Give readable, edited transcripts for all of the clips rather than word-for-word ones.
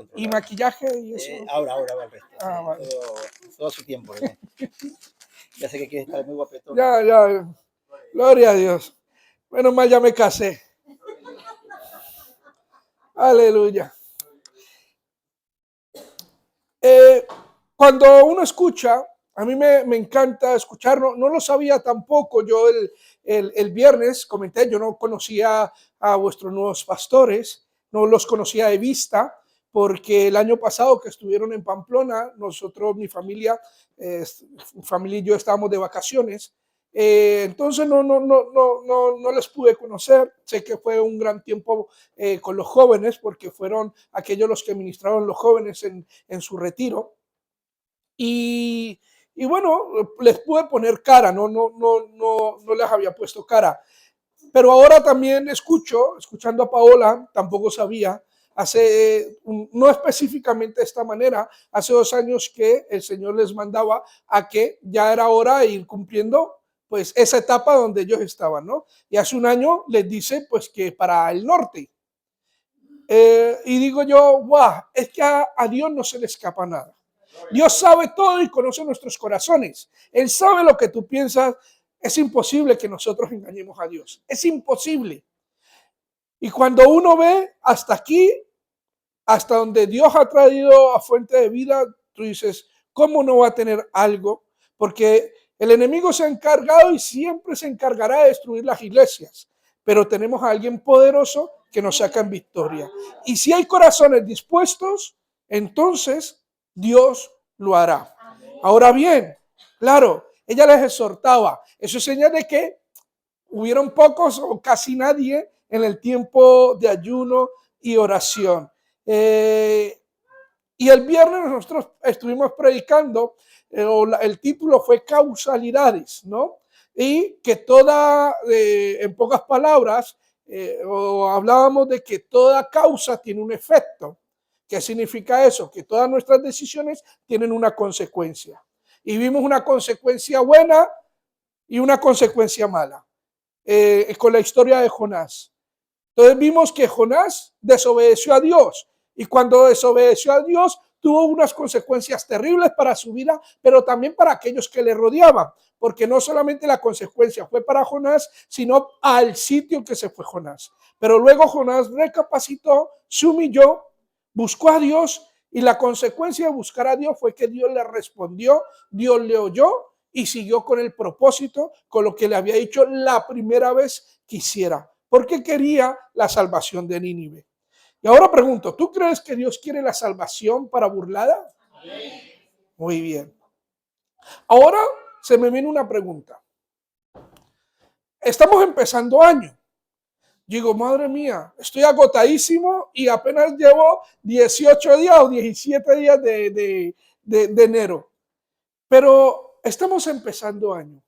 ¿Y controlado. maquillaje y eso? Ahora va el resto. Ah, vale. Todo a su tiempo, ¿verdad? Ya sé que quieres estar muy guapetón. Ya, gloria a Dios. Menos mal ya me casé. Aleluya. Cuando uno escucha, a mí me encanta escucharlo, no lo sabía tampoco, yo el viernes comenté, yo no conocía a vuestros nuevos pastores, no los conocía de vista, porque el año pasado que estuvieron en Pamplona, nosotros, mi familia y yo estábamos de vacaciones, entonces no les pude conocer. Sé que fue un gran tiempo con los jóvenes, porque fueron aquellos los que ministraron los jóvenes en su retiro. Y bueno, les pude poner cara, no les había puesto cara. Pero ahora también escuchando a Paola, tampoco sabía, no específicamente de esta manera, hace 2 años que el Señor les mandaba a que ya era hora de ir cumpliendo pues esa etapa donde ellos estaban, ¿no? Y hace 1 año les dice pues que para el norte. Y digo yo, wow, es que a Dios no se le escapa nada. Dios sabe todo y conoce nuestros corazones. Él sabe lo que tú piensas. Es imposible que nosotros engañemos a Dios. Es imposible. Y cuando uno ve hasta aquí, hasta donde Dios ha traído a Fuente de Vida, tú dices, ¿cómo no va a tener algo? Porque el enemigo se ha encargado y siempre se encargará de destruir las iglesias. Pero tenemos a alguien poderoso que nos saca en victoria. Y si hay corazones dispuestos, entonces Dios lo hará. Ahora bien, claro, ella les exhortaba. Eso es señal de que hubieron pocos o casi nadie en el tiempo de ayuno y oración. Y el viernes nosotros estuvimos predicando, el título fue causalidades, ¿no? Y que en pocas palabras, hablábamos de que toda causa tiene un efecto. ¿Qué significa eso? Que todas nuestras decisiones tienen una consecuencia. Y vimos una consecuencia buena y una consecuencia mala, con la historia de Jonás. Entonces vimos que Jonás desobedeció a Dios, y cuando desobedeció a Dios tuvo unas consecuencias terribles para su vida, pero también para aquellos que le rodeaban, porque no solamente la consecuencia fue para Jonás, sino al sitio que se fue Jonás. Pero luego Jonás recapacitó, se humilló, buscó a Dios, y la consecuencia de buscar a Dios fue que Dios le respondió, Dios le oyó y siguió con el propósito, con lo que le había dicho la primera vez que hiciera, porque quería la salvación de Nínive. Y ahora pregunto, ¿tú crees que Dios quiere la salvación para burlada? Muy bien. Ahora se me viene una pregunta. Estamos empezando año. Digo, madre mía, estoy agotadísimo y apenas llevo 18 días o 17 días de enero. Pero estamos empezando año.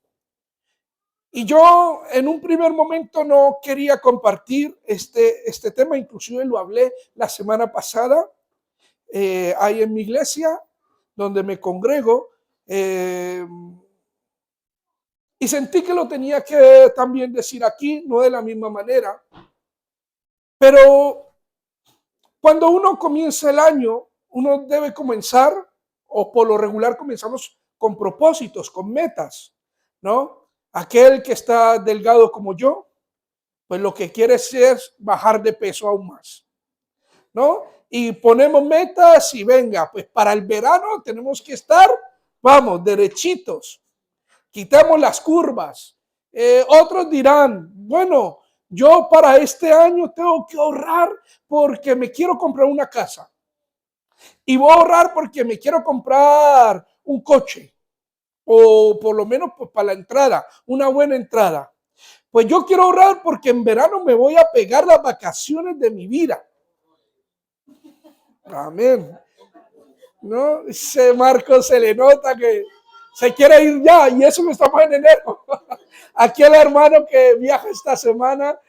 Y yo en un primer momento no quería compartir este tema, inclusive lo hablé la semana pasada, ahí en mi iglesia, donde me congrego, y sentí que lo tenía que también decir aquí, no de la misma manera. Pero cuando uno comienza el año, uno debe comenzar, o por lo regular comenzamos con propósitos, con metas, ¿no? Aquel que está delgado como yo, pues lo que quiere es bajar de peso aún más, ¿no? Y ponemos metas y venga, pues para el verano tenemos que estar, vamos, derechitos, quitamos las curvas. Otros dirán, bueno, yo para este año tengo que ahorrar porque me quiero comprar una casa. Y voy a ahorrar porque me quiero comprar un coche. O por lo menos pues, para la entrada, una buena entrada. Pues yo quiero ahorrar porque en verano me voy a pegar las vacaciones de mi vida. Amén. ¿No? Ese Marco se le nota que se quiere ir ya, y eso que estamos en enero. Aquí el hermano que viaja esta semana.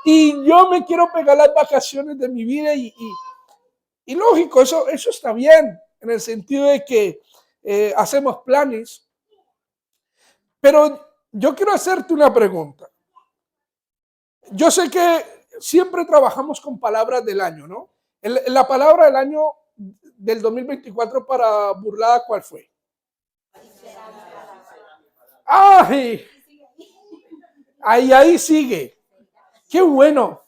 Y yo me quiero pegar las vacaciones de mi vida y lógico, eso está bien, en el sentido de que hacemos planes. Pero yo quiero hacerte una pregunta. Yo sé que siempre trabajamos con palabras del año, ¿no? La palabra del año del 2024 para burlada, ¿cuál fue? ¡Ay! Ahí sigue. ¡Qué bueno!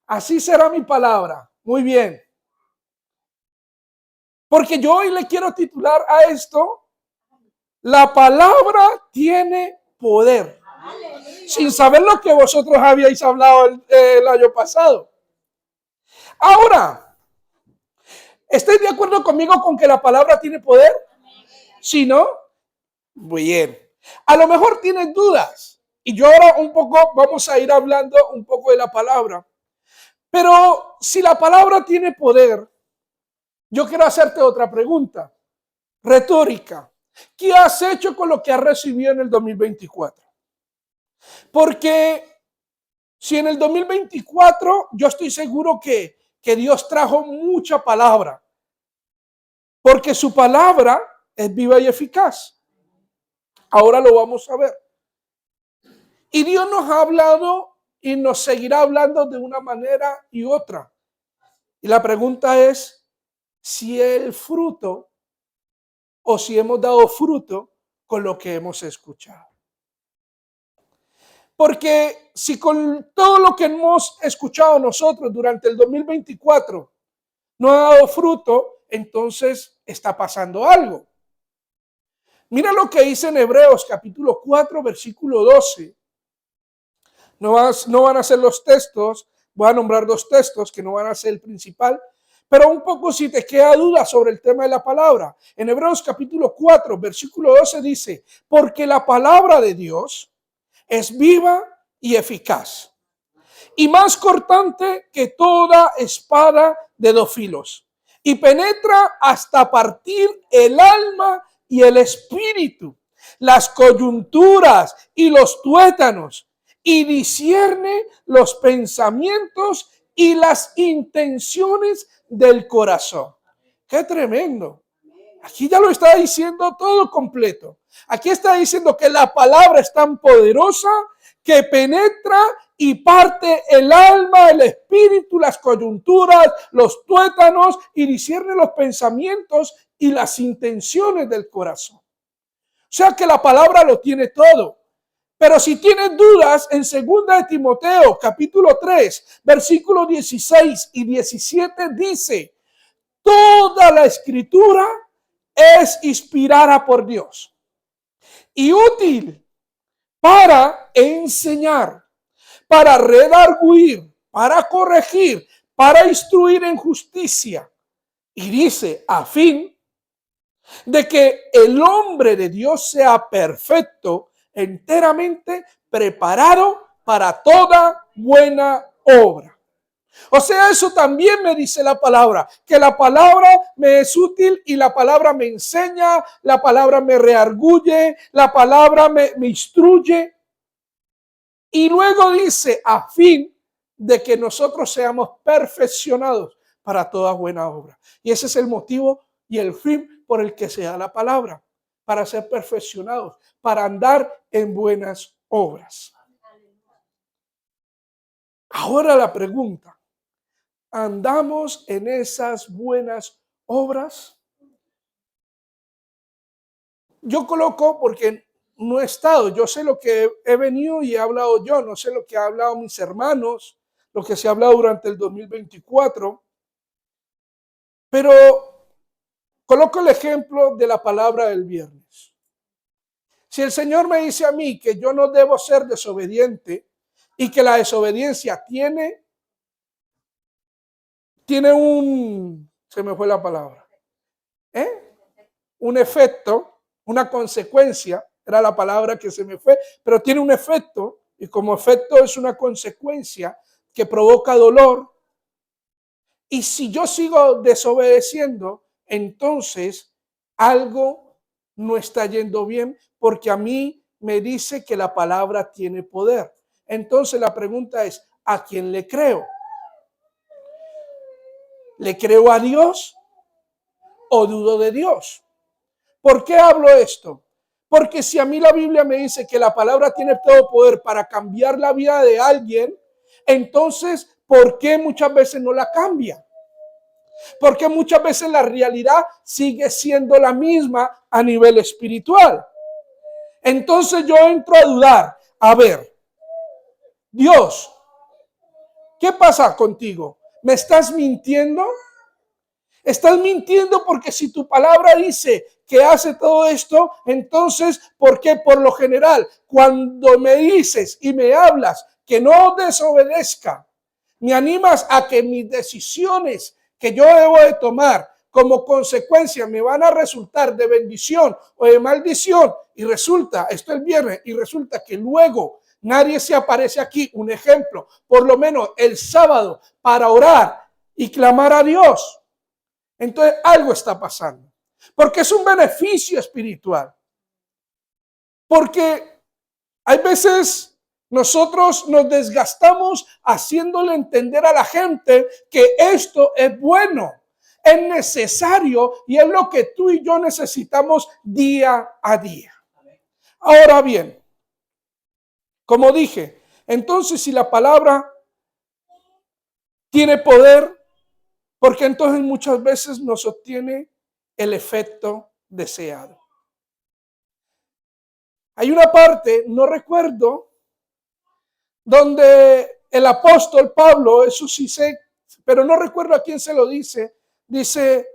Así será mi palabra. Muy bien. Porque yo hoy le quiero titular a esto: la palabra tiene poder. Sin saber lo que vosotros habíais hablado el año pasado. Ahora, ¿estáis de acuerdo conmigo con que la palabra tiene poder? ¿Sí, no? Muy bien. A lo mejor tienen dudas. Y yo ahora un poco vamos a ir hablando un poco de la palabra. Pero si la palabra tiene poder, yo quiero hacerte otra pregunta retórica. ¿Qué has hecho con lo que has recibido en el 2024? Porque si en el 2024 yo estoy seguro que Dios trajo mucha palabra, porque su palabra es viva y eficaz. Ahora lo vamos a ver. Y Dios nos ha hablado y nos seguirá hablando de una manera y otra. Y la pregunta es si el fruto o si hemos dado fruto con lo que hemos escuchado. Porque si con todo lo que hemos escuchado nosotros durante el 2024 no ha dado fruto, entonces está pasando algo. Mira lo que dice en Hebreos capítulo 4, versículo 12. No van a ser los textos, voy a nombrar dos textos que no van a ser el principal, pero un poco si te queda duda sobre el tema de la palabra. En Hebreos capítulo 4, versículo 12 dice: porque la palabra de Dios es viva y eficaz, y más cortante que toda espada de dos filos, y penetra hasta partir el alma y el espíritu, las coyunturas y los tuétanos, y discierne los pensamientos y las intenciones del corazón. ¡Qué tremendo! Aquí ya lo está diciendo todo completo. Aquí está diciendo que la palabra es tan poderosa que penetra y parte el alma, el espíritu, las coyunturas, los tuétanos, y discierne los pensamientos y las intenciones del corazón. O sea que la palabra lo tiene todo. Pero si tienes dudas, en 2 de Timoteo, capítulo 3, versículos 16 y 17 dice: toda la escritura es inspirada por Dios y útil para enseñar, para redarguir, para corregir, para instruir en justicia. Y dice, a fin de que el hombre de Dios sea perfecto, enteramente preparado para toda buena obra. O sea, eso también me dice la palabra, que la palabra me es útil y la palabra me enseña, la palabra me redarguye, la palabra me instruye. Y luego dice, a fin de que nosotros seamos perfeccionados para toda buena obra. Y ese es el motivo y el fin por el que se da la palabra, para ser perfeccionados, para andar en buenas obras. Ahora la pregunta: ¿andamos en esas buenas obras? Yo coloco, porque no he estado, yo sé lo que he venido y he hablado yo, no sé lo que han hablado mis hermanos, lo que se ha hablado durante el 2024, pero coloco el ejemplo de la palabra del viernes. Si el Señor me dice a mí que yo no debo ser desobediente y que la desobediencia tiene se me fue la palabra, un efecto, una consecuencia, era la palabra que se me fue, pero tiene un efecto, y como efecto es una consecuencia que provoca dolor. Y si yo sigo desobedeciendo, entonces algo no está yendo bien, porque a mí me dice que la palabra tiene poder. Entonces la pregunta es: ¿a quién le creo? ¿Le creo a Dios o dudo de Dios? ¿Por qué hablo esto? Porque si a mí la Biblia me dice que la palabra tiene todo poder para cambiar la vida de alguien, entonces, ¿por qué muchas veces no la cambia? Porque muchas veces la realidad sigue siendo la misma a nivel espiritual. Entonces yo entro a dudar. A ver, Dios, ¿qué pasa contigo? ¿Me estás mintiendo? Estás mintiendo porque si tu palabra dice que hace todo esto, entonces, ¿por qué? Por lo general, cuando me dices y me hablas que no desobedezca, me animas a que mis decisiones que yo debo de tomar como consecuencia me van a resultar de bendición o de maldición, y resulta, esto es el viernes, y resulta que luego nadie se aparece aquí, un ejemplo, por lo menos el sábado, para orar y clamar a Dios. Entonces algo está pasando, porque es un beneficio espiritual, porque hay veces nosotros nos desgastamos haciéndole entender a la gente que esto es bueno, es necesario y es lo que tú y yo necesitamos día a día. Ahora bien, como dije, entonces si la palabra tiene poder, porque entonces muchas veces nos obtiene el efecto deseado. Hay una parte, no recuerdo, donde el apóstol Pablo, eso sí sé, pero no recuerdo a quién se lo dice, dice,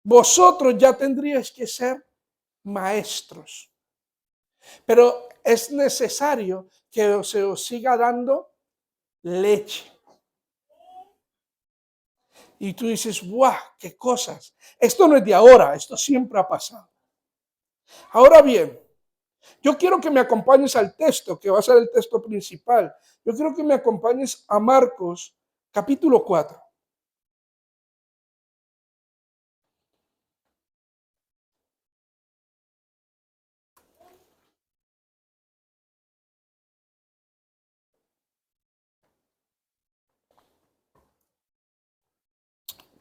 vosotros ya tendríais que ser maestros, pero es necesario que se os siga dando leche. Y tú dices, ¡guau! ¡Qué cosas! Esto no es de ahora, esto siempre ha pasado. Ahora bien, yo quiero que me acompañes al texto, que va a ser el texto principal. Yo quiero que me acompañes a Marcos, capítulo 4.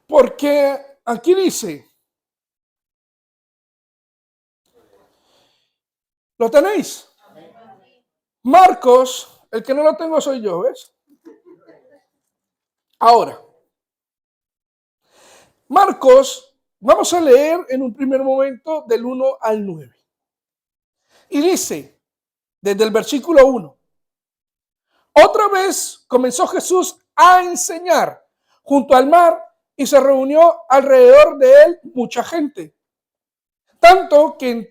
Porque aquí dice, ¿lo tenéis? Marcos, el que no lo tengo soy yo, ¿ves? Ahora, Marcos, vamos a leer en un primer momento del 1 al 9. Y dice, desde el versículo 1, otra vez comenzó Jesús a enseñar junto al mar y se reunió alrededor de él mucha gente. Tanto que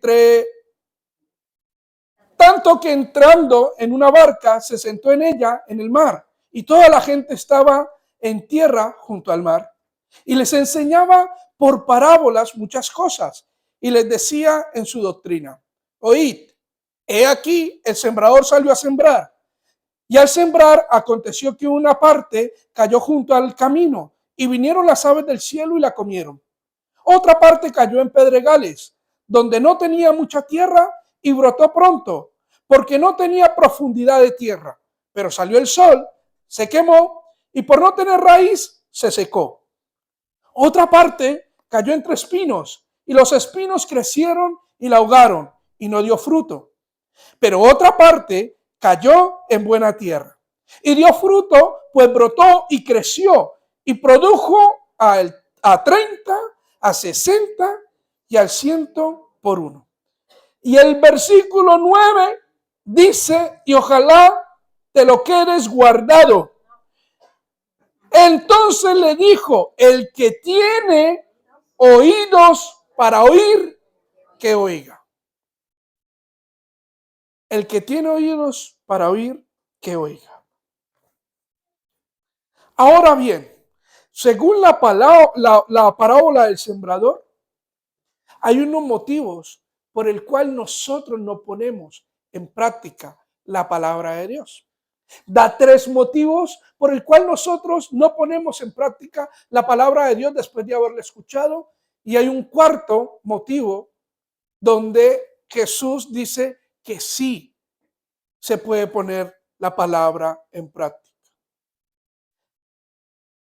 entrando en una barca se sentó en ella en el mar y toda la gente estaba en tierra junto al mar. Y les enseñaba por parábolas muchas cosas y les decía en su doctrina, oíd, he aquí el sembrador salió a sembrar. Y al sembrar aconteció que una parte cayó junto al camino y vinieron las aves del cielo y la comieron. Otra parte cayó en pedregales, donde no tenía mucha tierra y brotó pronto, porque no tenía profundidad de tierra. Pero salió el sol, se quemó y por no tener raíz se secó. Otra parte cayó entre espinos y los espinos crecieron y la ahogaron y no dio fruto. Pero otra parte cayó en buena tierra y dio fruto, pues brotó y creció y produjo a 30, a 60 y al 100 por uno. Y el versículo 9 dice, y ojalá te lo quedes guardado. Entonces le dijo, el que tiene oídos para oír, que oiga. El que tiene oídos para oír, que oiga. Ahora bien, según la parábola del sembrador, hay unos motivos por el cual nosotros no ponemos en práctica la palabra de Dios. Da 3 motivos por el cual nosotros no ponemos en práctica la palabra de Dios después de haberla escuchado. Y hay un cuarto motivo donde Jesús dice que sí se puede poner la palabra en práctica.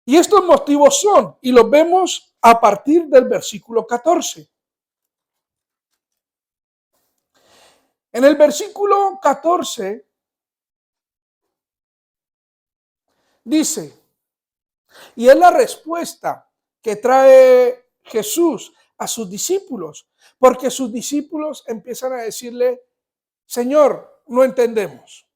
Y estos motivos son, y los vemos a partir del versículo 14. En el versículo 14 dice, y es la respuesta que trae Jesús a sus discípulos, porque sus discípulos empiezan a decirle, Señor, no entendemos.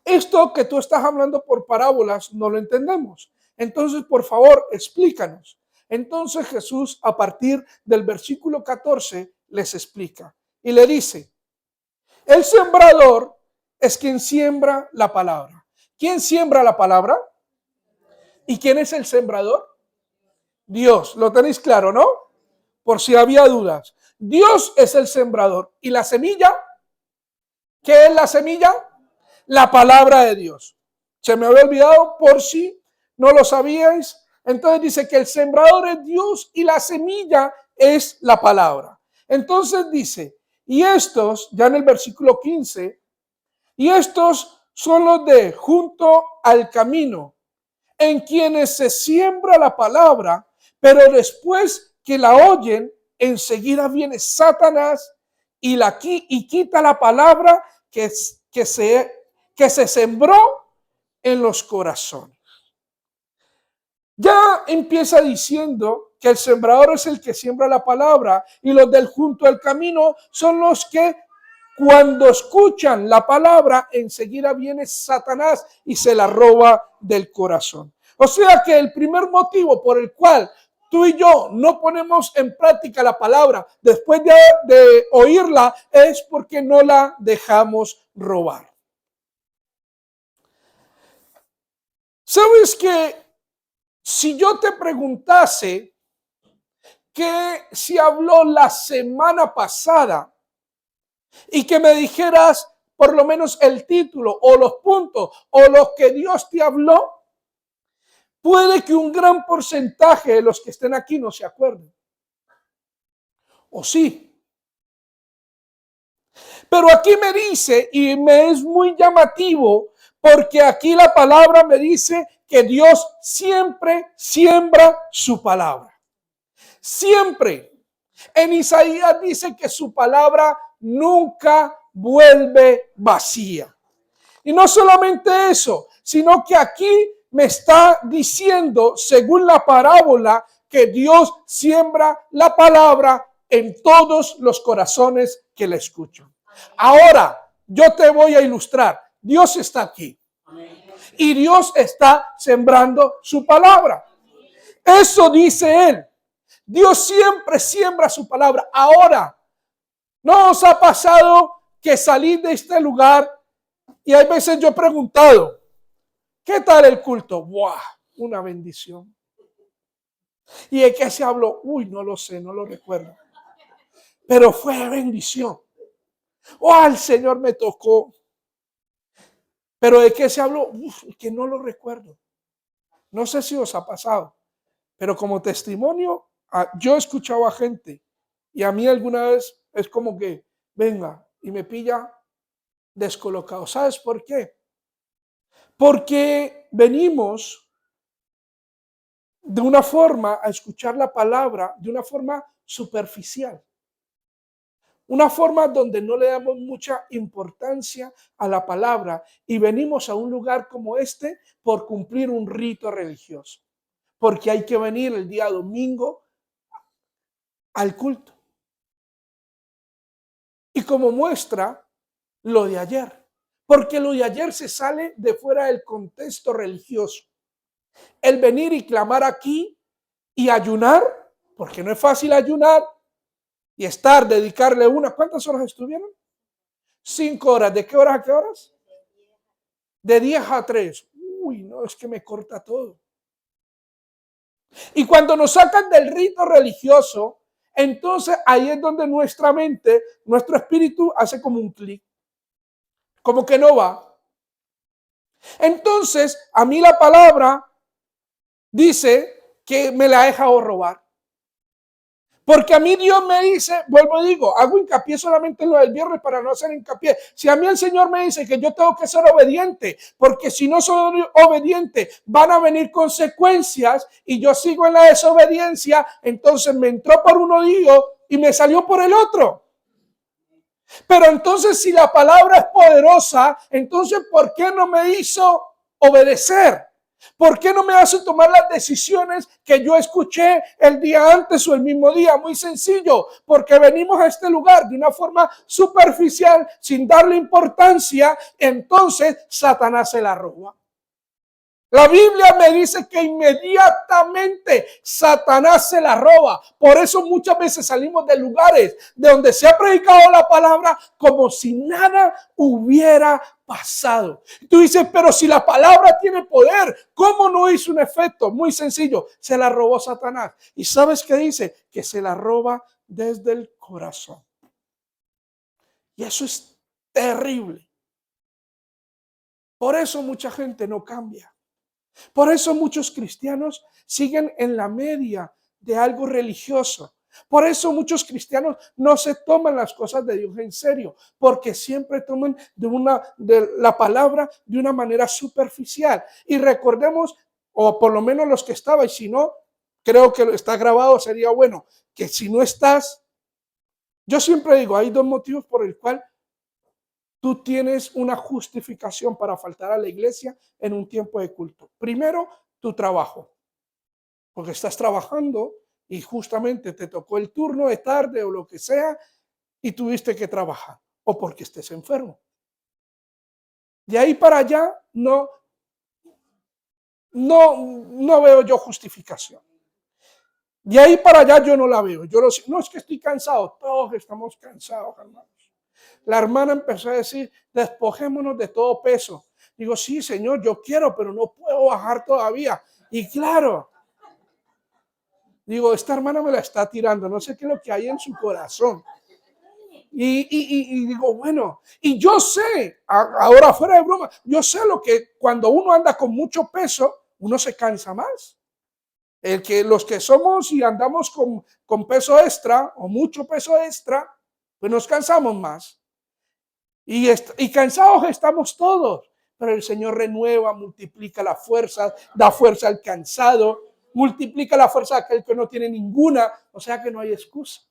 Esto que tú estás hablando por parábolas no lo entendemos. Entonces, por favor, explícanos. Entonces Jesús, a partir del versículo 14, les explica y le dice, el sembrador es quien siembra la palabra. ¿Quién siembra la palabra? ¿Y quién es el sembrador? Dios. ¿Lo tenéis claro, no? Por si había dudas. Dios es el sembrador. ¿Y la semilla? ¿Qué es la semilla? La palabra de Dios. Se me había olvidado por si no lo sabíais. Entonces dice que el sembrador es Dios y la semilla es la palabra. Entonces dice, y estos, ya en el versículo 15, y estos son los de junto al camino, en quienes se siembra la palabra, pero después que la oyen, enseguida viene Satanás y quita la palabra que se sembró en los corazones. Ya empieza diciendo que el sembrador es el que siembra la palabra y los del junto al camino son los que cuando escuchan la palabra enseguida viene Satanás y se la roba del corazón. O sea que el primer motivo por el cual tú y yo no ponemos en práctica la palabra después de oírla es porque no la dejamos robar. ¿Sabes que si yo te preguntase que si habló la semana pasada y que me dijeras por lo menos el título o los puntos o lo que Dios te habló, puede que un gran porcentaje de los que estén aquí no se acuerden? ¿O sí? Pero aquí me dice, y me es muy llamativo, porque aquí la palabra me dice que Dios siempre siembra su palabra. Siempre. En Isaías dice que su palabra nunca vuelve vacía. Y no solamente eso, sino que aquí me está diciendo, según la parábola, que Dios siembra la palabra en todos los corazones que la escuchan. Ahora, yo te voy a ilustrar. Dios está aquí. Y Dios está sembrando su palabra. Eso dice Él. Dios siempre siembra su palabra. Ahora, ¿no os ha pasado que salís de este lugar y hay veces yo he preguntado, ¿qué tal el culto? ¡Buah! Una bendición. ¿Y de qué se habló? Uy, no lo sé, no lo recuerdo. Pero fue bendición. ¡Oh, el Señor me tocó! ¿Pero de qué se habló? Uf, que no lo recuerdo. No sé si os ha pasado, pero como testimonio, yo he escuchado a gente y a mí alguna vez es como que venga y me pilla descolocado. ¿Sabes por qué? Porque venimos de una forma a escuchar la palabra, de una forma superficial. Una forma donde no le damos mucha importancia a la palabra y venimos a un lugar como este por cumplir un rito religioso. Porque hay que venir el día domingo al culto. Y como muestra lo de ayer, porque lo de ayer se sale de fuera del contexto religioso. El venir y clamar aquí y ayunar, porque no es fácil ayunar y dedicarle ¿cuántas horas estuvieron? 5 horas. ¿De qué horas a qué horas? De 10 a 3. Uy, no, es que me corta todo. Y cuando nos sacan del rito religioso, entonces ahí es donde nuestra mente, nuestro espíritu hace como un clic, como que no va. Entonces, a mí la palabra dice que me la he dejado robar. Porque a mí Dios me dice, vuelvo y digo, hago hincapié solamente en lo del viernes para no hacer hincapié. Si a mí el Señor me dice que yo tengo que ser obediente, porque si no soy obediente van a venir consecuencias y yo sigo en la desobediencia, entonces me entró por un oído y me salió por el otro. Pero entonces si la palabra es poderosa, entonces ¿por qué no me hizo obedecer? ¿Por qué no me hace tomar las decisiones que yo escuché el día antes o el mismo día? Muy sencillo, porque venimos a este lugar de una forma superficial, sin darle importancia, entonces Satanás se la roba. La Biblia me dice que inmediatamente Satanás se la roba. Por eso muchas veces salimos de lugares de donde se ha predicado la palabra como si nada hubiera pasado. Tú dices, pero si la palabra tiene poder, ¿cómo no hizo un efecto? Muy sencillo, se la robó Satanás. ¿Y sabes qué dice? Que se la roba desde el corazón. Y eso es terrible. Por eso mucha gente no cambia. Por eso muchos cristianos siguen en la media de algo religioso. Por eso muchos cristianos no se toman las cosas de Dios en serio, porque siempre toman de la palabra de una manera superficial. Y recordemos, o por lo menos los que estaban, y si no, creo que está grabado, sería bueno, que si no estás, yo siempre digo, hay dos motivos por el cual tú tienes una justificación para faltar a la iglesia en un tiempo de culto. Primero, tu trabajo, porque estás trabajando y justamente te tocó el turno de tarde o lo que sea y tuviste que trabajar, o porque estés enfermo. De ahí para allá no veo yo justificación. De ahí para allá yo no la veo. No es que estoy cansado, todos estamos cansados, hermanos. La hermana empezó a decir, despojémonos de todo peso. Digo, sí, Señor, yo quiero, pero no puedo bajar todavía. Y claro, digo, esta hermana me la está tirando, no sé qué es lo que hay en su corazón. Y digo, bueno, y yo sé, ahora fuera de broma, yo sé lo que cuando uno anda con mucho peso, uno se cansa más. Los que somos y andamos con peso extra o mucho peso extra, pues nos cansamos más. Y cansados estamos todos, pero el Señor renueva, multiplica la fuerza, da fuerza al cansado, multiplica la fuerza a aquel que no tiene ninguna, o sea que no hay excusa.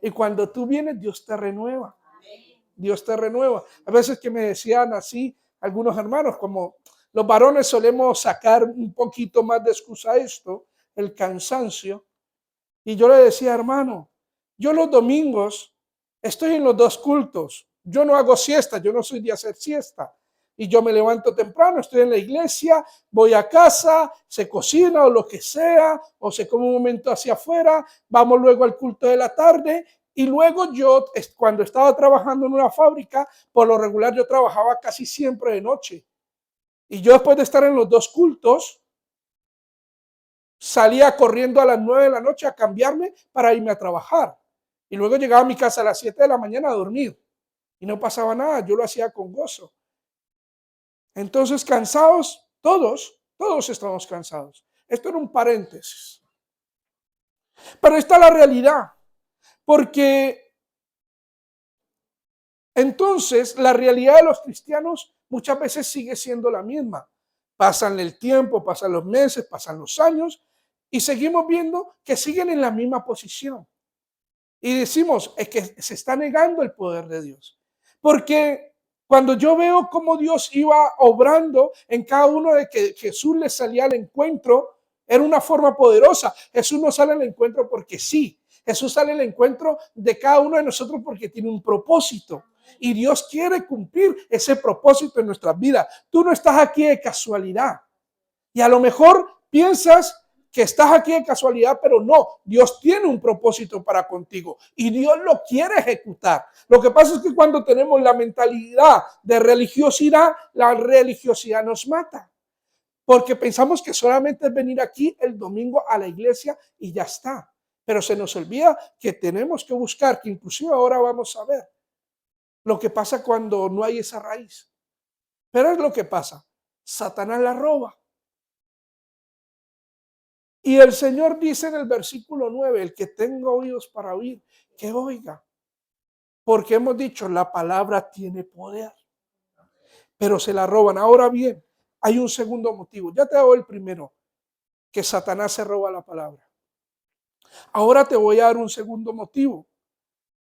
Y cuando tú vienes, Dios te renueva. Dios te renueva. A veces que me decían así algunos hermanos, como los varones solemos sacar un poquito más de excusa a esto, el cansancio. Y yo le decía, hermano, yo los domingos estoy en los dos cultos. Yo no hago siesta, yo no soy de hacer siesta. Y yo me levanto temprano, estoy en la iglesia, voy a casa, se cocina o lo que sea, o se come un momento hacia afuera, vamos luego al culto de la tarde. Y luego yo, cuando estaba trabajando en una fábrica, por lo regular yo trabajaba casi siempre de noche. Y yo después de estar en los dos cultos, salía corriendo a las 9 de la noche a cambiarme para irme a trabajar. Y luego llegaba a mi casa a las 7 de la mañana a dormir. Y no pasaba nada, yo lo hacía con gozo. Entonces, cansados, todos estamos cansados. Esto era un paréntesis. Pero esta es la realidad. Porque entonces la realidad de los cristianos muchas veces sigue siendo la misma. Pasan el tiempo, pasan los meses, pasan los años y seguimos viendo que siguen en la misma posición. Y decimos, es que se está negando el poder de Dios. Porque cuando yo veo cómo Dios iba obrando en cada uno de que Jesús le salía al encuentro, era una forma poderosa. Jesús no sale al encuentro porque sí. Jesús sale al encuentro de cada uno de nosotros porque tiene un propósito. Y Dios quiere cumplir ese propósito en nuestras vidas. Tú no estás aquí de casualidad. Y a lo mejor piensas que estás aquí de casualidad, pero no, Dios tiene un propósito para contigo y Dios lo quiere ejecutar. Lo que pasa es que cuando tenemos la mentalidad de religiosidad, la religiosidad nos mata. Porque pensamos que solamente es venir aquí el domingo a la iglesia y ya está. Pero se nos olvida que tenemos que buscar, que inclusive ahora vamos a ver lo que pasa cuando no hay esa raíz. Pero es lo que pasa. Satanás la roba. Y el Señor dice en el versículo 9, el que tenga oídos para oír, que oiga. Porque hemos dicho, la palabra tiene poder, pero se la roban. Ahora bien, hay un segundo motivo. Ya te doy el primero, que Satanás se roba la palabra. Ahora te voy a dar un segundo motivo,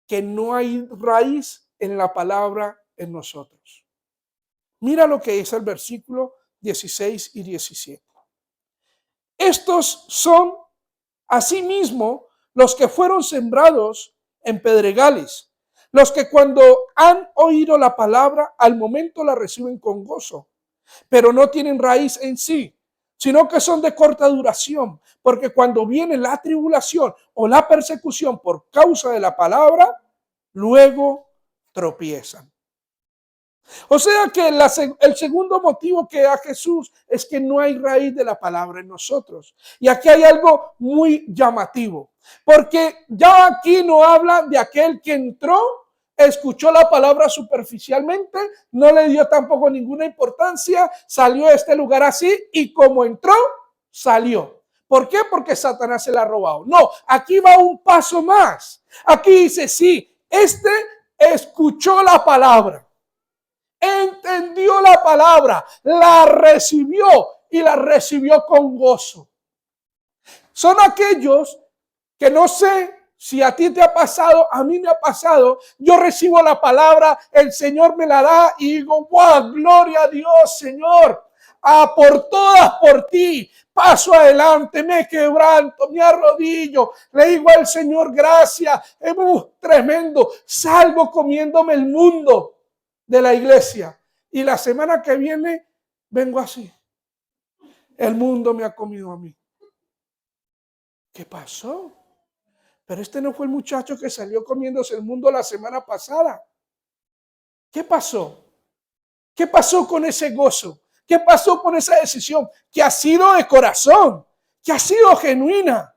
que no hay raíz en la palabra en nosotros. Mira lo que dice el versículo 16 y 17. Estos son asimismo los que fueron sembrados en pedregales, los que cuando han oído la palabra, al momento la reciben con gozo, pero no tienen raíz en sí, sino que son de corta duración, porque cuando viene la tribulación o la persecución por causa de la palabra, luego tropiezan. O sea que el segundo motivo que da Jesús es que no hay raíz de la palabra en nosotros. Y aquí hay algo muy llamativo, porque ya aquí no habla de aquel que entró, escuchó la palabra superficialmente, no le dio tampoco ninguna importancia, salió de este lugar así y como entró, salió. ¿Por qué? Porque Satanás se la ha robado. No, aquí va un paso más. Aquí dice, sí, este escuchó la palabra. Entendió la palabra, la recibió y la recibió con gozo. Son aquellos que no sé si a ti te ha pasado, a mí me ha pasado, yo recibo la palabra, el Señor me la da y digo, wow, gloria a Dios, Señor, por todas por ti, paso adelante, me quebranto, me arrodillo, le digo al Señor gracias, tremendo, salgo comiéndome el mundo de la iglesia y la semana que viene vengo así. El mundo me ha comido a mí. ¿Qué pasó? Pero este no fue el muchacho que salió comiéndose el mundo la semana pasada. ¿Qué pasó? ¿Qué pasó con ese gozo? ¿Qué pasó con esa decisión? Que ha sido de corazón, que ha sido genuina,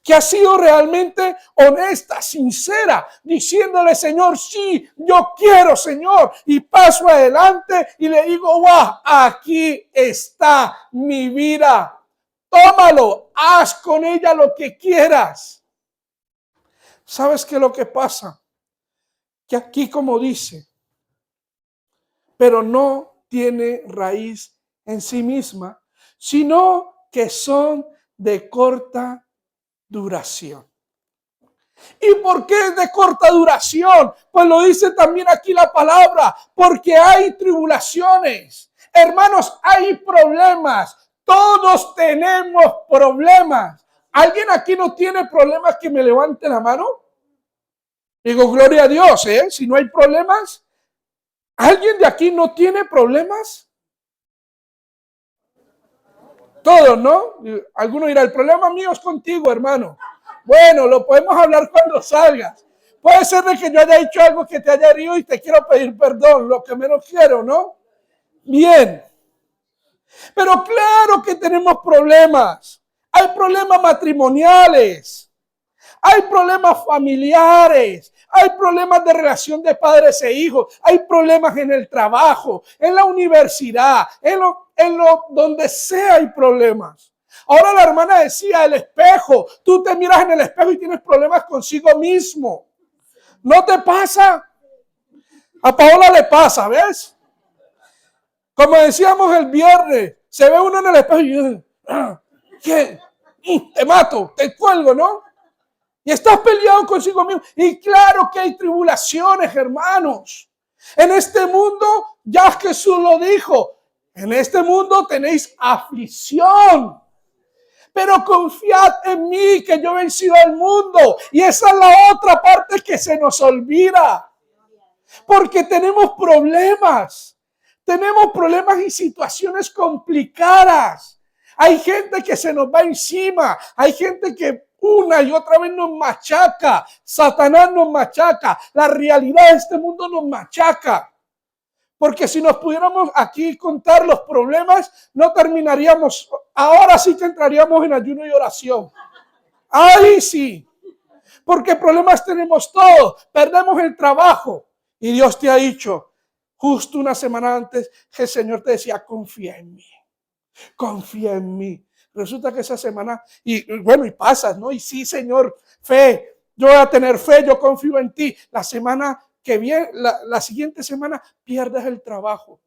que ha sido realmente honesta, sincera, diciéndole, Señor, sí, yo quiero, Señor, y paso adelante y le digo, wow, aquí está mi vida, tómalo, haz con ella lo que quieras. ¿Sabes qué es lo que pasa? Que aquí como dice, pero no tiene raíz en sí misma, sino que son de corta duración. ¿Y por qué es de corta duración? Pues lo dice también aquí la palabra, porque hay tribulaciones. Hermanos, hay problemas. Todos tenemos problemas. ¿Alguien aquí no tiene problemas que me levante la mano? Digo, gloria a Dios, ¿eh? Si no hay problemas. ¿Alguien de aquí no tiene problemas? Todos, ¿no? Alguno dirá, el problema mío es contigo, hermano. Bueno, lo podemos hablar cuando salgas. Puede ser de que yo haya dicho algo que te haya herido y te quiero pedir perdón, lo que menos quiero, ¿no? Bien. Pero claro que tenemos problemas. Hay problemas matrimoniales. Hay problemas familiares. Hay problemas de relación de padres e hijos. Hay problemas en el trabajo, en la universidad, donde sea hay problemas. Ahora la hermana decía, el espejo. Tú te miras en el espejo y tienes problemas consigo mismo. ¿No te pasa? A Paola le pasa, ¿ves? Como decíamos el viernes, se ve uno en el espejo y ¿qué? Te mato, te cuelgo, ¿no? Y estás peleado consigo mismo. Y claro que hay tribulaciones, hermanos. En este mundo, ya Jesús lo dijo, en este mundo tenéis aflicción. Pero confiad en mí, que yo he vencido al mundo. Y esa es la otra parte que se nos olvida. Porque tenemos problemas. Tenemos problemas y situaciones complicadas. Hay gente que se nos va encima. Hay gente que una y otra vez nos machaca. Satanás nos machaca. La realidad de este mundo nos machaca. Porque si nos pudiéramos aquí contar los problemas, no terminaríamos. Ahora sí que entraríamos en ayuno y oración. Ahí sí. Porque problemas tenemos todos. Perdemos el trabajo. Y Dios te ha dicho, justo una semana antes, que el Señor te decía, confía en mí. Confía en mí. Resulta que esa semana, y bueno, y pasas, ¿no? Y sí, Señor, fe. Yo voy a tener fe, yo confío en ti. La semana que viene, la siguiente semana, pierdes el trabajo.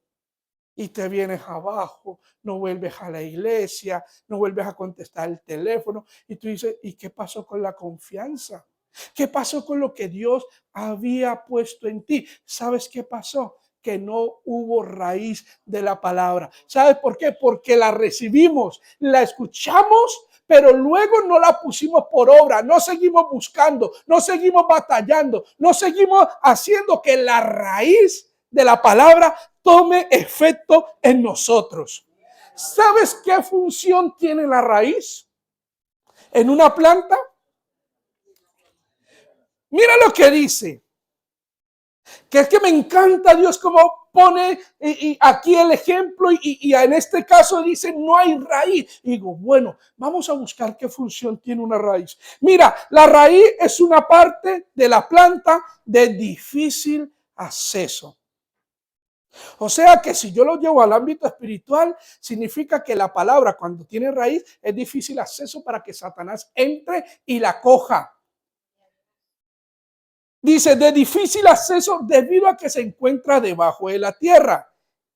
Y te vienes abajo, no vuelves a la iglesia, no vuelves a contestar el teléfono. Y tú dices, ¿y qué pasó con la confianza? ¿Qué pasó con lo que Dios había puesto en ti? ¿Sabes qué pasó? que no hubo raíz de la palabra. ¿Sabes por qué? Porque la recibimos, la escuchamos, pero luego no la pusimos por obra, no seguimos buscando, no seguimos batallando, no seguimos haciendo que la raíz de la palabra tome efecto en nosotros. ¿Sabes qué función tiene la raíz en una planta? Mira lo que dice, que es que me encanta Dios como pone y aquí el ejemplo y en este caso dice no hay raíz. Y digo, bueno, vamos a buscar qué función tiene una raíz. Mira, la raíz es una parte de la planta de difícil acceso. O sea que si yo lo llevo al ámbito espiritual, significa que la palabra cuando tiene raíz es difícil acceso para que Satanás entre y la coja. Dice, de difícil acceso debido a que se encuentra debajo de la tierra.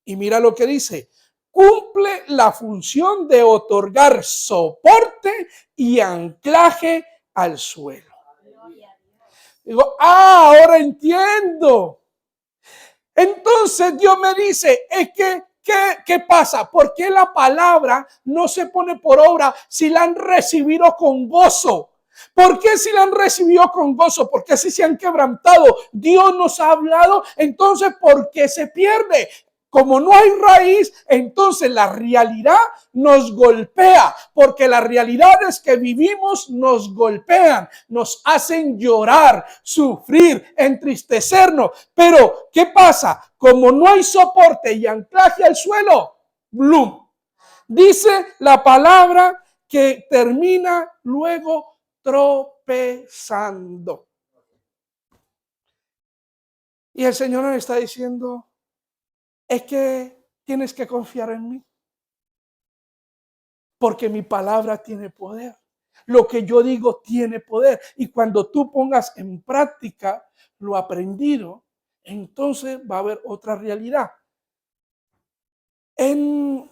Y mira lo que dice, cumple la función de otorgar soporte y anclaje al suelo. Digo, ahora entiendo. Entonces Dios me dice, es que, ¿qué pasa? ¿Por qué la palabra no se pone por obra si la han recibido con gozo? ¿Por qué si la han recibido con gozo? ¿Por qué si se han quebrantado? Dios nos ha hablado, entonces ¿por qué se pierde? Como no hay raíz, entonces la realidad nos golpea, porque las realidades que vivimos nos golpean, nos hacen llorar, sufrir, entristecernos. Pero, ¿qué pasa? Como no hay soporte y anclaje al suelo, ¡blum! Dice la palabra que termina luego tropezando. Y el Señor nos está diciendo, es que tienes que confiar en mí, porque mi palabra tiene poder. Lo que yo digo tiene poder. Y cuando tú pongas en práctica lo aprendido, entonces va a haber otra realidad. En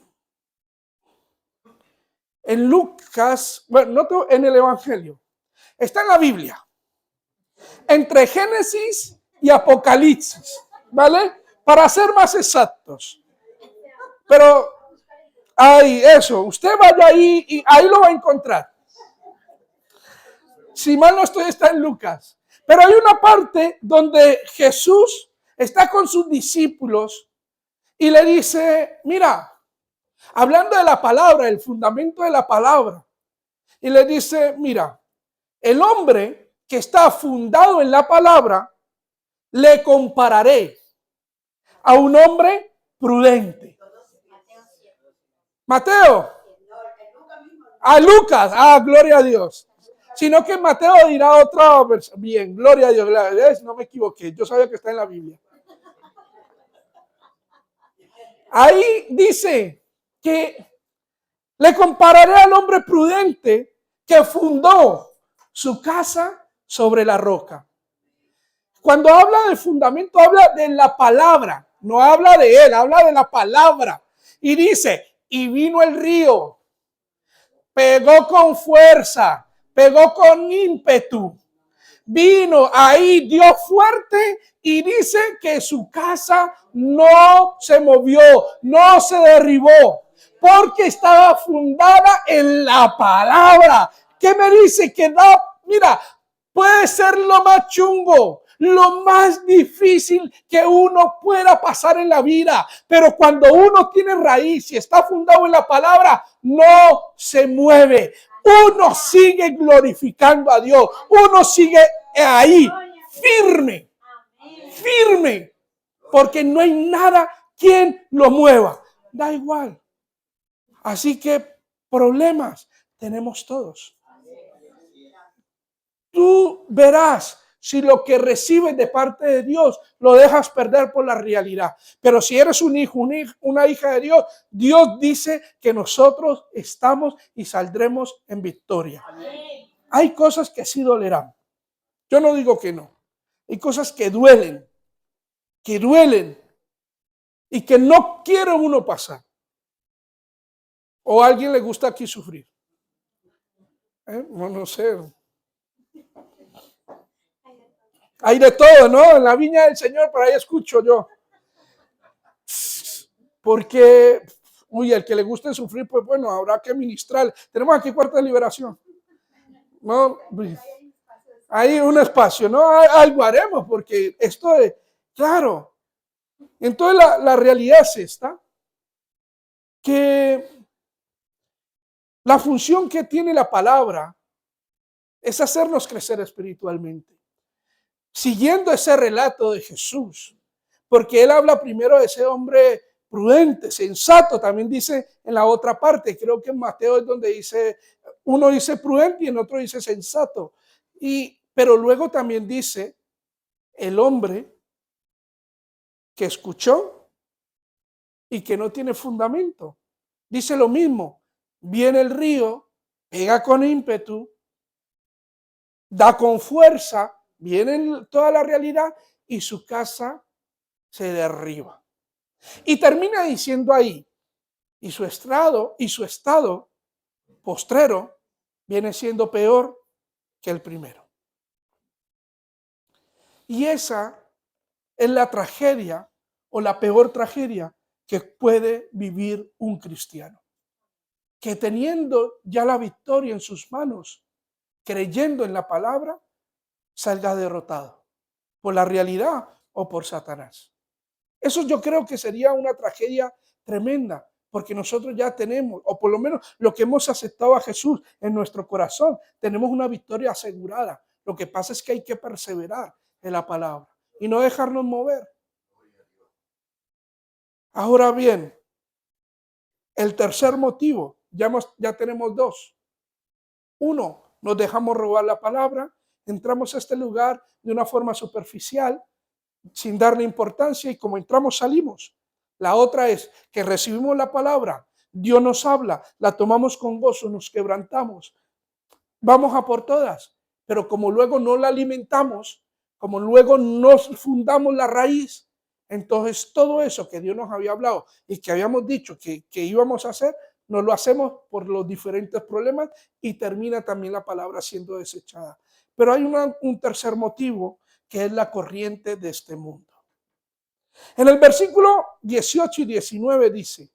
Lucas, bueno, no en el Evangelio, está en la Biblia, entre Génesis y Apocalipsis, ¿vale? Para ser más exactos. Pero, eso, usted vaya ahí y ahí lo va a encontrar. Si mal no estoy, está en Lucas. Pero hay una parte donde Jesús está con sus discípulos y le dice, mira, hablando de la palabra, el fundamento de la palabra, y le dice, mira, el hombre que está fundado en la palabra, le compararé a un hombre prudente. Mateo. A Lucas. Gloria a Dios. Sino que Mateo dirá otra versión. Bien, gloria a Dios. No me equivoqué. Yo sabía que está en la Biblia. Ahí dice que le compararé al hombre prudente que fundó su casa sobre la roca. Cuando habla del fundamento, habla de la palabra. No habla de él, habla de la palabra. Y dice, y vino el río, pegó con fuerza, pegó con ímpetu. Vino ahí, dio fuerte y dice que su casa no se movió, no se derribó, porque estaba fundada en la palabra. ¿Qué me dice? Que da, mira, puede ser lo más chungo, lo más difícil que uno pueda pasar en la vida, pero cuando uno tiene raíz y está fundado en la palabra, no se mueve. Uno sigue glorificando a Dios, uno sigue ahí, firme, firme, porque no hay nada quien lo mueva. Da igual. Así que problemas tenemos todos. Tú verás si lo que recibes de parte de Dios lo dejas perder por la realidad. Pero si eres un hijo, una hija de Dios, Dios dice que nosotros estamos y saldremos en victoria. Hay cosas que sí dolerán. Yo no digo que no. Hay cosas que duelen y que no quiere uno pasar. ¿O a alguien le gusta aquí sufrir? No sé. Hay de todo, ¿no? En la viña del Señor, por ahí escucho yo. Porque, uy, al que le guste sufrir, pues bueno, habrá que ministrar. Tenemos aquí Cuarta de Liberación. No, hay un espacio, ¿no? Algo haremos, porque esto es, claro. Entonces la realidad es esta, que la función que tiene la palabra es hacernos crecer espiritualmente. Siguiendo ese relato de Jesús, porque él habla primero de ese hombre prudente, sensato, también dice en la otra parte, creo que en Mateo es donde dice, uno dice prudente y en otro dice sensato, pero luego también dice el hombre que escuchó y que no tiene fundamento. Dice lo mismo, viene el río, pega con ímpetu, da con fuerza, viene toda la realidad y su casa se derriba. Y termina diciendo ahí, y su estado postrero viene siendo peor que el primero. Y esa es la tragedia o la peor tragedia que puede vivir un cristiano. Que teniendo ya la victoria en sus manos, creyendo en la palabra, salga derrotado por la realidad o por Satanás. Eso yo creo que sería una tragedia tremenda, porque nosotros ya tenemos, o por lo menos lo que hemos aceptado a Jesús en nuestro corazón, tenemos una victoria asegurada. Lo que pasa es que hay que perseverar en la palabra y no dejarnos mover. Ahora bien, el tercer motivo, ya tenemos dos. Uno, nos dejamos robar la palabra, entramos a este lugar de una forma superficial, sin darle importancia, y como entramos salimos. La otra es que recibimos la palabra, Dios nos habla, la tomamos con gozo, nos quebrantamos, vamos a por todas, pero como luego no la alimentamos, como luego no fundamos la raíz, entonces todo eso que Dios nos había hablado y que habíamos dicho que íbamos a hacer, no lo hacemos por los diferentes problemas y termina también la palabra siendo desechada. Pero hay un tercer motivo, que es la corriente de este mundo. En el versículo 18 y 19 dice,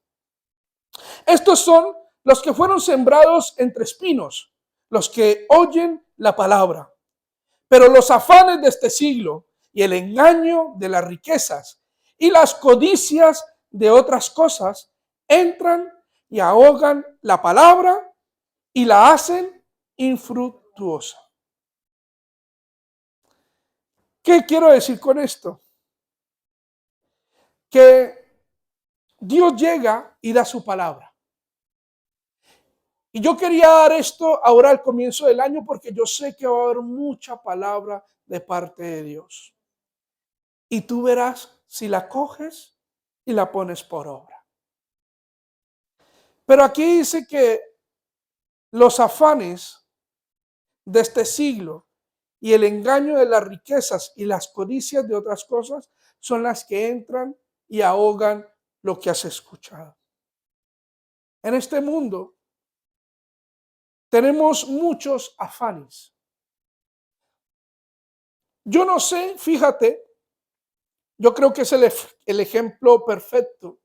estos son los que fueron sembrados entre espinos, los que oyen la palabra. Pero los afanes de este siglo y el engaño de las riquezas y las codicias de otras cosas entran y ahogan la palabra y la hacen infructuosa. ¿Qué quiero decir con esto? Que Dios llega y da su palabra. Y yo quería dar esto ahora al comienzo del año porque yo sé que va a haber mucha palabra de parte de Dios. Y tú verás si la coges y la pones por obra. Pero aquí dice que los afanes de este siglo y el engaño de las riquezas y las codicias de otras cosas son las que entran y ahogan lo que has escuchado. En este mundo tenemos muchos afanes. Yo no sé, fíjate, yo creo que es el ejemplo perfecto.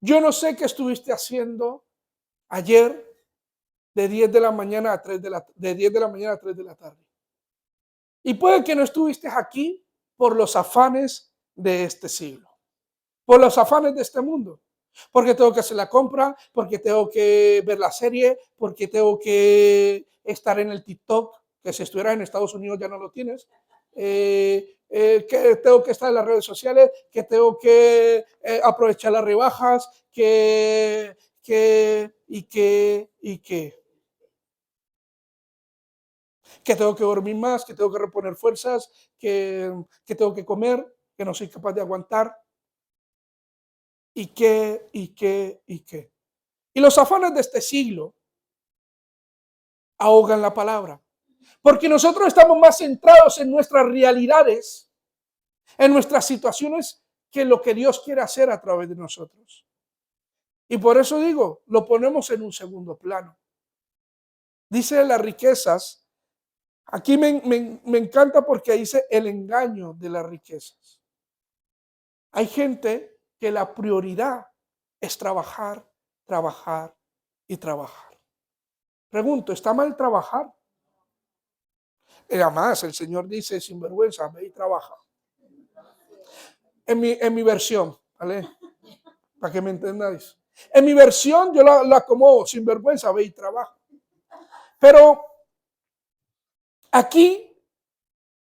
Yo no sé qué estuviste haciendo ayer de 10 de la mañana a 3 de 10 de la mañana a 3 de la tarde. Y puede que no estuviste aquí por los afanes de este siglo, por los afanes de este mundo. Porque tengo que hacer la compra, porque tengo que ver la serie, porque tengo que estar en el TikTok, que si estuvieras en Estados Unidos ya no lo tienes. Que tengo que estar en las redes sociales, que tengo que aprovechar las rebajas, que tengo que dormir más, que tengo que reponer fuerzas, que tengo que comer, que no soy capaz de aguantar. Y los afanes de este siglo ahogan la palabra. Porque nosotros estamos más centrados en nuestras realidades, en nuestras situaciones, que lo que Dios quiere hacer a través de nosotros. Y por eso digo, lo ponemos en un segundo plano. Dice las riquezas, aquí me encanta porque dice el engaño de las riquezas. Hay gente que la prioridad es trabajar, trabajar y trabajar. Pregunto, ¿está mal trabajar? Y además, el Señor dice, sinvergüenza, ve y trabaja. En mi versión, ¿vale? Para que me entendáis. En mi versión yo la acomodo, sinvergüenza, ve y trabaja. Pero aquí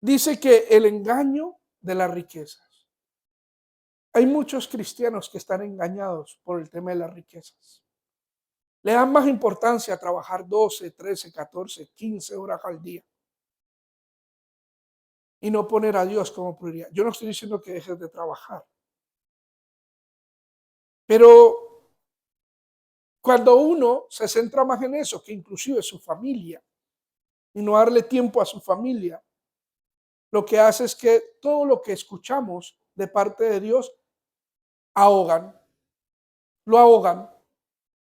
dice que el engaño de las riquezas. Hay muchos cristianos que están engañados por el tema de las riquezas. Le dan más importancia a trabajar 12, 13, 14, 15 horas al día y no poner a Dios como prioridad. Yo no estoy diciendo que dejes de trabajar, pero cuando uno se centra más en eso que inclusive su familia y no darle tiempo a su familia, lo que hace es que todo lo que escuchamos de parte de Dios ahogan, lo ahogan.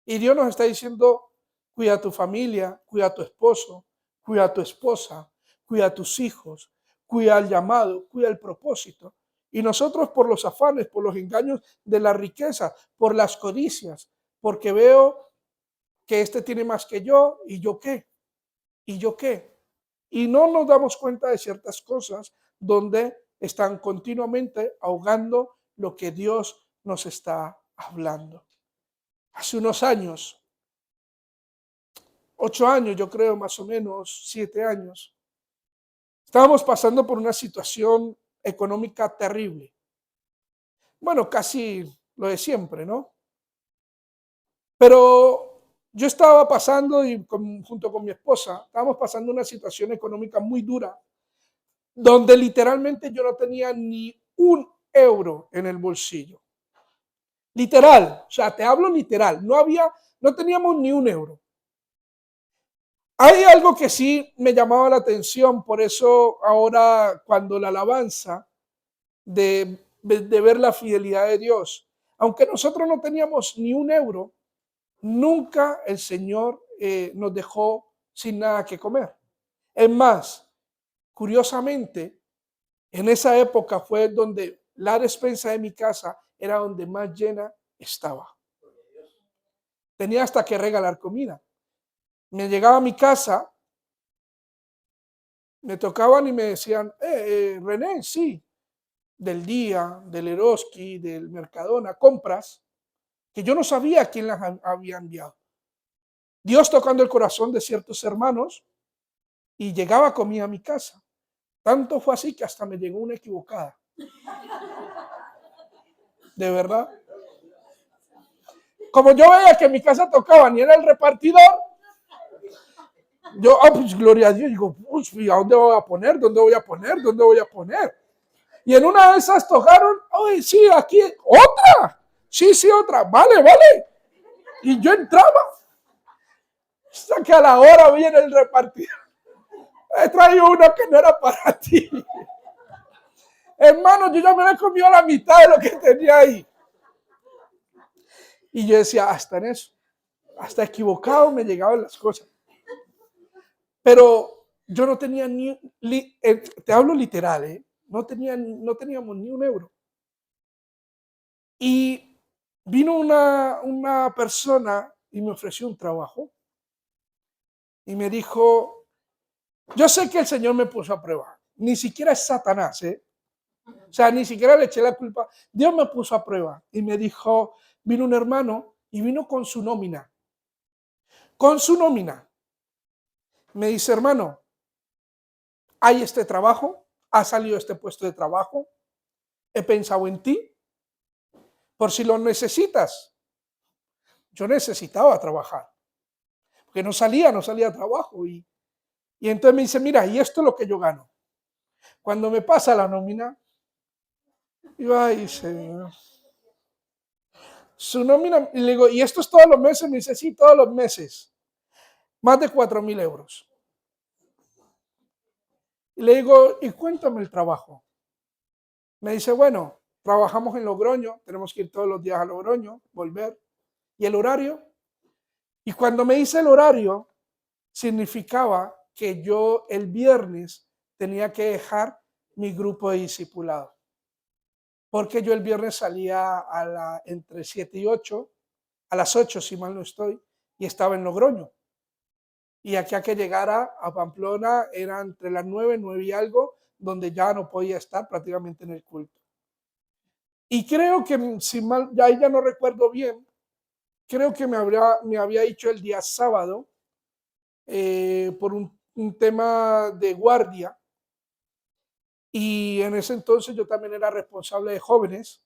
Y Dios nos está diciendo, cuida a tu familia, cuida a tu esposo, cuida a tu esposa, cuida a tus hijos, cuida el llamado, cuida el propósito. Y nosotros por los afanes, por los engaños de la riqueza, por las codicias, porque veo que este tiene más que yo, ¿y yo qué? ¿Y yo qué? Y no nos damos cuenta de ciertas cosas donde están continuamente ahogando lo que Dios nos está hablando. Hace unos años, 8 años, yo creo, más o menos, 7 años, estábamos pasando por una situación económica terrible. Bueno, casi lo de siempre, ¿no? Pero yo estaba pasando, y junto con mi esposa, estábamos pasando una situación económica muy dura, donde literalmente yo no tenía ni un euro en el bolsillo. Literal, o sea, te hablo literal, no teníamos ni un euro. Hay algo que sí me llamaba la atención, por eso ahora cuando la alabanza de ver la fidelidad de Dios, aunque nosotros no teníamos ni un euro, nunca el Señor nos dejó sin nada que comer. Es más, curiosamente, en esa época fue donde la despensa de mi casa era donde más llena estaba. Tenía hasta que regalar comida. Me llegaba a mi casa, me tocaban y me decían, René, sí, del Día, del Eroski, del Mercadona, compras, que yo no sabía quién las había enviado. Dios tocando el corazón de ciertos hermanos y llegaba comida a mi casa. Tanto fue así que hasta me llegó una equivocada. De verdad. Como yo veía que en mi casa tocaban y era el repartidor, yo, pues gloria a Dios, digo, ¿a dónde voy a poner? ¿Dónde voy a poner? ¿Dónde voy a poner? Y en una de esas tocaron, ay, sí, aquí, otra. Sí, sí, otra. Vale, vale. Y yo entraba. Hasta que a la hora viene el repartidor. He traído uno que no era para ti. Hermano, yo ya me he comido la mitad de lo que tenía ahí. Y yo decía, hasta en eso, hasta equivocado me llegaban las cosas. Pero yo no tenía te hablo literal, no teníamos ni un euro. Y vino una persona y me ofreció un trabajo. Y me dijo, yo sé que el Señor me puso a prueba. Ni siquiera es Satanás, O sea, ni siquiera le eché la culpa. Dios me puso a prueba. Y me dijo, vino un hermano y vino con su nómina. Con su nómina. Me dice, hermano, hay este trabajo, ha salido este puesto de trabajo, he pensado en ti, por si lo necesitas. Yo necesitaba trabajar, porque no salía trabajo. Y entonces me dice, mira, y esto es lo que yo gano. Cuando me pasa la nómina, yo, ay, Señor. Su nómina, y le digo, ¿y esto es todos los meses? Me dice, sí, todos los meses. Más de 4,000 euros. Y le digo, y cuéntame el trabajo. Me dice, bueno, trabajamos en Logroño, tenemos que ir todos los días a Logroño, volver. ¿Y el horario? Y cuando me dice el horario, significaba que yo el viernes tenía que dejar mi grupo de discipulado. porque yo el viernes salía entre 7 y 8, a las 8 si mal no estoy, y estaba en Logroño. Y aquí a que llegara a Pamplona era entre las 9, 9 y algo, donde ya no podía estar prácticamente en el culto. Y creo que, si mal, ya no recuerdo bien, creo que me había dicho el día sábado, por un tema de guardia, y en ese entonces yo también era responsable de jóvenes,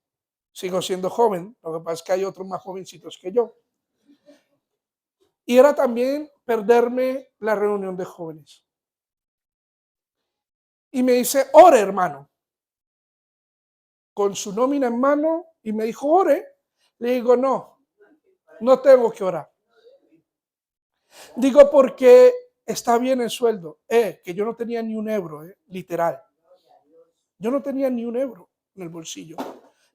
sigo siendo joven, lo que pasa es que hay otros más jovencitos que yo, y era también perderme la reunión de jóvenes. Y me dice, ore hermano, con su nómina en mano, y me dijo, ore. Le digo, no, no tengo que orar. Digo, porque está bien el sueldo, que yo no tenía ni un euro, literal. Yo no tenía ni un euro en el bolsillo.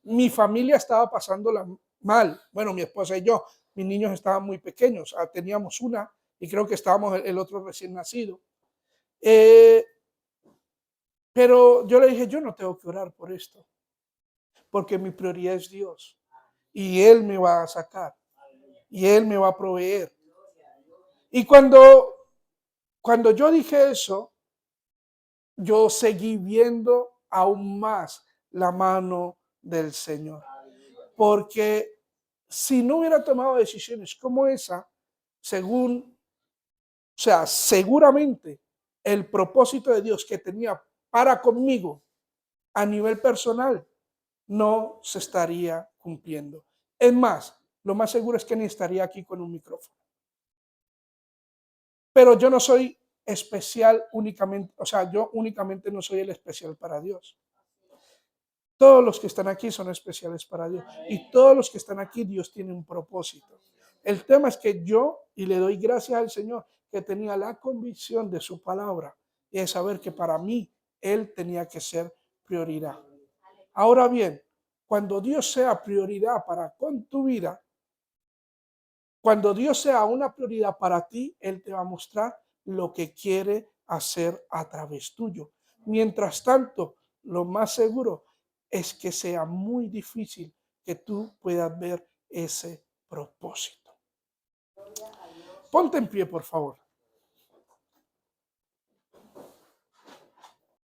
Mi familia estaba pasándola mal. Bueno, mi esposa y yo, mis niños estaban muy pequeños. Teníamos una y creo que estábamos el otro recién nacido. Pero yo le dije, yo no tengo que orar por esto, porque mi prioridad es Dios. Y Él me va a sacar. Y Él me va a proveer. Y cuando yo dije eso, yo seguí viendo aún más la mano del Señor. Porque si no hubiera tomado decisiones como esa, seguramente el propósito de Dios que tenía para conmigo a nivel personal no se estaría cumpliendo. Es más, lo más seguro es que ni estaría aquí con un micrófono. Pero yo no soy especial únicamente, yo únicamente no soy el especial para Dios. Todos los que están aquí son especiales para Dios. Y todos los que están aquí, Dios tiene un propósito. El tema es que yo, y le doy gracias al Señor, que tenía la convicción de su palabra y de saber que para mí Él tenía que ser prioridad. Ahora bien, cuando Dios sea prioridad con tu vida, cuando Dios sea una prioridad para ti, Él te va a mostrar lo que quiere hacer a través tuyo. Mientras tanto, lo más seguro es que sea muy difícil que tú puedas ver ese propósito. Ponte en pie, por favor.